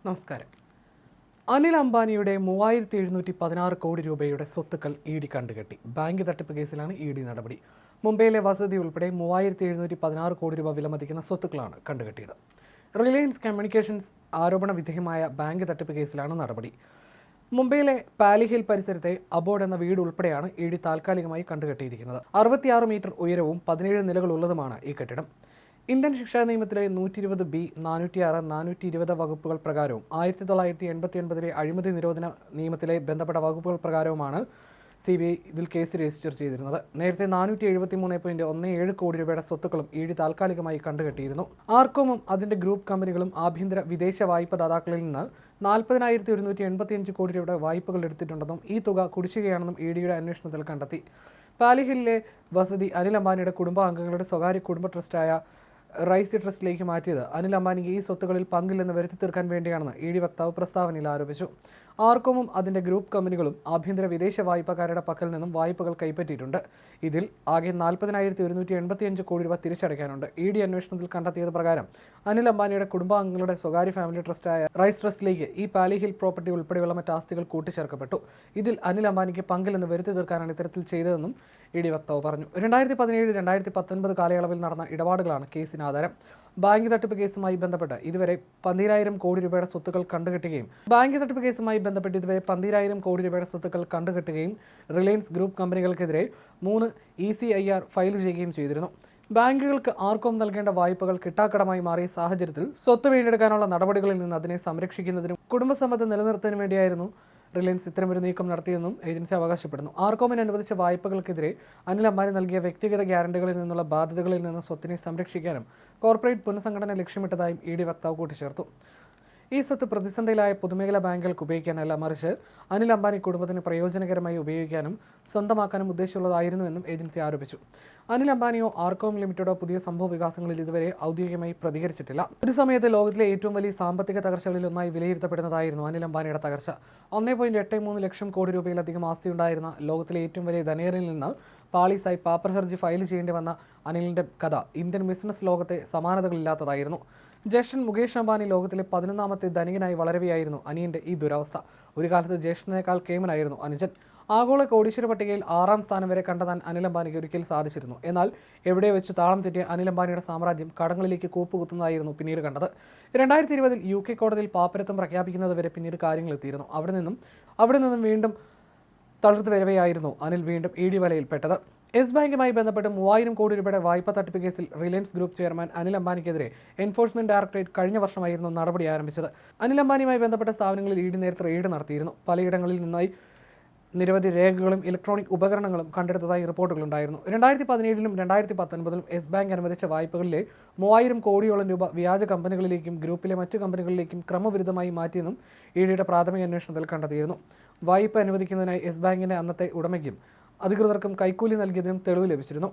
നമസ്കാരം. അനിൽ അംബാനിയുടെ 3716 കോടി രൂപയുടെ സ്വത്തുക്കൾ ഇ ഡി കണ്ടുകെട്ടി. ബാങ്ക് തട്ടിപ്പ് കേസിലാണ് ഇ ഡി നടപടി. മുംബൈയിലെ വസതി ഉൾപ്പെടെ 3716 കോടി രൂപ വിലമതിക്കുന്ന സ്വത്തുക്കളാണ് കണ്ടുകെട്ടിയത്. റിലയൻസ് കമ്മ്യൂണിക്കേഷൻസ് ആരോപണ വിധേയമായ ബാങ്ക് തട്ടിപ്പ് കേസിലാണ് നടപടി. മുംബൈയിലെ പാലിഹിൽ പരിസരത്തെ അബോർഡ് എന്ന വീട് ഉൾപ്പെടെയാണ് ഇ ഡി താൽക്കാലികമായി കണ്ടുകെട്ടിയിരിക്കുന്നത്. 66 മീറ്റർ ഉയരവും 17 നിലകളുള്ളതുമാണ് ഈ കെട്ടിടം. ഇന്ത്യൻ ശിക്ഷാ നിയമത്തിലെ 120B, 406, 420 വകുപ്പുകൾ പ്രകാരവും 1989 അഴിമതി നിരോധന നിയമത്തിലെ ബന്ധപ്പെട്ട വകുപ്പുകൾ പ്രകാരവുമാണ് CBI ഇതിൽ കേസ് രജിസ്റ്റർ ചെയ്തിരുന്നത്. നേരത്തെ 473.17 കോടി രൂപയുടെ സ്വത്തുക്കളും ഇ ഡി താൽക്കാലികമായി കണ്ടുകെട്ടിയിരുന്നു. ആർകോമും അതിന്റെ ഗ്രൂപ്പ് കമ്പനികളും ആഭ്യന്തര വിദേശ വായ്പദാതാക്കളിൽ നിന്ന് 40,185 കോടി രൂപയുടെ വായ്പകൾ എടുത്തിട്ടുണ്ടെന്നും ഈ തുക കുടിശ്ശികയാണെന്നും ഇ ഡിയുടെ അന്വേഷണത്തിൽ കണ്ടെത്തി. പാലിഹിലിലെ വസതി അനിൽ അംബാനിയുടെ കുടുംബാംഗങ്ങളുടെ സ്വകാര്യ കുടുംബ ട്രസ്റ്റായ റൈസ് ട്രസ്റ്റിലേക്ക് മാറ്റിയത് അനിൽ അംബാനിക്ക് ഈ സ്വത്തുക്കളിൽ പങ്കില്ലെന്ന് വരുത്തി തീർക്കാൻ വേണ്ടിയാണെന്ന് ഇ ഡി വക്താവ് പ്രസ്താവനയിൽ ആരോപിച്ചു. ആർകോമും അതിന്റെ ഗ്രൂപ്പ് കമ്പനികളും ആഭ്യന്തര വിദേശ വായ്പക്കാരുടെ പക്കൽ നിന്നും വായ്പകൾ കൈപ്പറ്റിയിട്ടുണ്ട്. ഇതിൽ ആകെ 40,185 കോടി രൂപ തിരിച്ചടയ്ക്കാനുണ്ട്. ഇ ഡി അന്വേഷണത്തിൽ കണ്ടെത്തിയത് പ്രകാരം അനിൽ അംബാനിയുടെ കുടുംബാംഗങ്ങളുടെ സ്വകാര്യ ഫാമിലി ട്രസ്റ്റായ റൈസ് ട്രസ്റ്റിലേക്ക് ഈ പാലിഹിൽ പ്രോപ്പർട്ടി ഉൾപ്പെടെയുള്ള മറ്റ് ആസ്തികൾ കൂട്ടിച്ചേർക്കപ്പെട്ടു. ഇതിൽ അനിൽ അംബാനിക്ക് പങ്കില്ലെന്ന് വരുത്തി തീർക്കാനാണ് ഇത്തരത്തിൽ ചെയ്തതെന്നും ഇ ഡി വക്താവ് പറഞ്ഞു. 2017-2019 കാലയളവിൽ നടന്ന ഇടപാടുകളാണ് കേസിന് ആധാരം. ബാങ്ക് തട്ടിപ്പ് കേസുമായി ബന്ധപ്പെട്ട് ഇതുവരെ 12,000 കോടി രൂപയുടെ സ്വത്തുക്കൾ കണ്ടുകെട്ടുകയും റിലയൻസ് ഗ്രൂപ്പ് കമ്പനികൾക്കെതിരെ 3 ECIR ഫയൽ ചെയ്യുകയും ചെയ്തിരുന്നു. ബാങ്കുകൾക്ക് ആർക്കും നൽകേണ്ട വായ്പകൾ കിട്ടാക്കടമായി മാറിയ സാഹചര്യത്തിൽ സ്വത്ത് വീണ്ടെടുക്കാനുള്ള നടപടികളിൽ നിന്ന് അതിനെ സംരക്ഷിക്കുന്നതിനും കുടുംബസമ്മതം നിലനിർത്തുന്നതിനു വേണ്ടിയായിരുന്നു റിലയൻസ് ഇത്തരമൊരു നീക്കം നടത്തിയെന്നും ഏജൻസി അവകാശപ്പെടുന്നു. ആർകോമിന് അനുവദിച്ച വായ്പകൾക്കെതിരെ അനിൽ അംബാനി നൽകിയ വ്യക്തിഗത ഗ്യാരണ്ടികളിൽ നിന്നുള്ള ബാധ്യതകളിൽ നിന്ന് സ്വത്തിനെ സംരക്ഷിക്കാനും കോർപ്പറേറ്റ് പുനഃസംഘടന ലക്ഷ്യമിട്ടതായും ഇ ഡി വക്താവ് കൂട്ടിച്ചേർത്തു. ഈ സ്വത്ത് പ്രതിസന്ധിയിലായ പൊതുമേഖലാ ബാങ്കുകൾക്ക് ഉപയോഗിക്കാനല്ല, മറിച്ച് അനിൽ അംബാനി കുടുംബത്തിന് പ്രയോജനകരമായി ഉപയോഗിക്കാനും സ്വന്തമാക്കാനും ഉദ്ദേശിച്ചുള്ളതായിരുന്നുവെന്നും ഏജൻസി ആരോപിച്ചു. അനിൽ അംബാനിയോ ആർകോം ലിമിറ്റഡോ പുതിയ സംഭവ വികാസങ്ങളിൽ ഇതുവരെ ഔദ്യോഗികമായി പ്രതികരിച്ചിട്ടില്ല. ഒരു സമയത്ത് ലോകത്തിലെ ഏറ്റവും വലിയ സാമ്പത്തിക തകർച്ചകളിലൊന്നായി വിലയിരുത്തപ്പെടുന്നതായിരുന്നു അനിൽ അംബാനിയുടെ തകർച്ച. 1.83 ലക്ഷം കോടി രൂപയിലധികം ആസ്തിയുണ്ടായിരുന്ന ലോകത്തിലെ ഏറ്റവും വലിയ ധനികരിൽ നിന്ന് പാളീസായി പാപ്പർ ഹർജി ഫയൽ ചെയ്യേണ്ടി വന്ന അനിലിന്റെ കഥ ഇന്ത്യൻ ബിസിനസ് ലോകത്തെ സമാനതകളില്ലാത്തതായിരുന്നു. ജ്യേഷ്ഠൻ മുകേഷ് അംബാനി ലോകത്തിലെ 11ാമത്തെ ധനികനായി വളരവെയായിരുന്നു അനിയന്റെ ഈ ദുരവസ്ഥ. ഒരു കാലത്ത് ജ്യേഷ്ഠനേക്കാൾ കേമനായിരുന്നു അനുജൻ. ആഗോള കോടീശ്വര പട്ടികയിൽ 6ാം സ്ഥാനം വരെ കണ്ടെത്താൻ അനിൽ അംബാനിക്ക് ഒരിക്കൽ സാധിച്ചിരുന്നു. എന്നാൽ എവിടെ വെച്ച് താളം തെറ്റിയ അനിൽ അംബാനിയുടെ സാമ്രാജ്യം കടങ്ങളിലേക്ക് കൂപ്പുകുത്തുന്നതായിരുന്നു പിന്നീട് കണ്ടത്. 2020 UK കോടതിയിൽ പാപ്പരത്വം പ്രഖ്യാപിക്കുന്നതുവരെ പിന്നീട് കാര്യങ്ങൾ എത്തിയിരുന്നു. അവിടെ നിന്നും വീണ്ടും തളർത്തു വരവെയായിരുന്നു അനിൽ വീണ്ടും ഇ ഡി വലയിൽപ്പെട്ടത്. യെസ് ബാങ്കുമായി ബന്ധപ്പെട്ട് 3000 കോടി രൂപയുടെ വായ്പ തട്ടിപ്പ് കേസിൽ റിലയൻസ് ഗ്രൂപ്പ് ചെയർമാൻ അനിൽ അംബാനിക്കെതിരെ എൻഫോഴ്സ്മെന്റ് ഡയറക്ടറേറ്റ് കഴിഞ്ഞ വർഷമായിരുന്നു നടപടി ആരംഭിച്ചത്. അനിൽ അംബാനിയുമായി ബന്ധപ്പെട്ട സ്ഥാപനങ്ങളിൽ ഇ ഡി നേരത്തെ റെയ്ഡ് നടത്തിയിരുന്നു. പലയിടങ്ങളിൽ നിന്നായി നിരവധി രേഖകളും ഇലക്ട്രോണിക് ഉപകരണങ്ങളും കണ്ടെടുത്തതായി റിപ്പോർട്ടുകളുണ്ടായിരുന്നു. 2017-ലും 2019-ലും യെസ് ബാങ്ക് അനുവദിച്ച വായ്പകളിലെ 3000 കോടിയോളം രൂപ വ്യാജ കമ്പനികളിലേക്കും ഗ്രൂപ്പിലെ മറ്റു കമ്പനികളിലേക്കും ക്രമവിരുദ്ധമായി മാറ്റിയെന്നും ഇ ഡിയുടെ പ്രാഥമിക അന്വേഷണത്തിൽ കണ്ടെത്തിയിരുന്നു. വായ്പ അനുവദിക്കുന്നതിനായി യെസ് ബാങ്കിന്റെ അന്നത്തെ ഉടമയ്ക്കും അധികൃതർക്കും കൈക്കൂലി നൽകിയതിനും തെളിവ് ലഭിച്ചിരുന്നു.